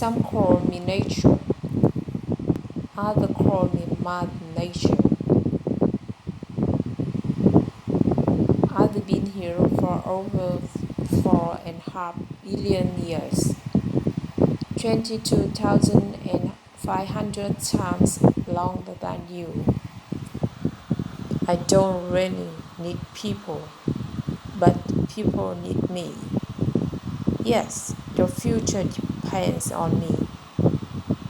Some call me nature, others call me Mother Nature. I've been here for over 4.5 billion years, 22,500 times longer than you. I don't really need people, but people need me. Yes, your future depends on me.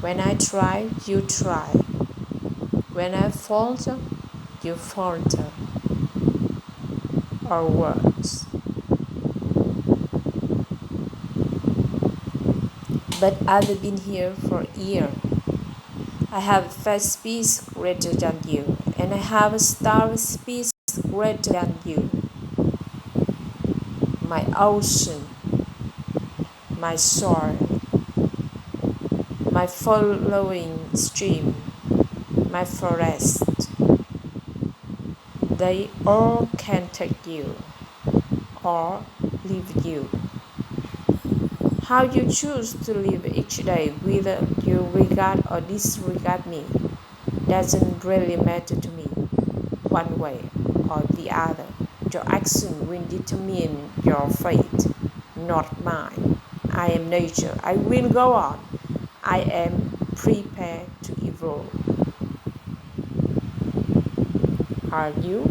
When I try, you try. When I falter, you falter. Or worse. But I've been here for years. I have 5 species greater than you, and I have a star species greater than you. My ocean, my soil, my flowing stream, my forest, they all can take you or leave you. How you choose to live each day, whether you regard or disregard me, doesn't really matter to me, one way or the other. Your action will determine your fate, not mine. I am nature. I will go on. I am prepared to evolve. Are you?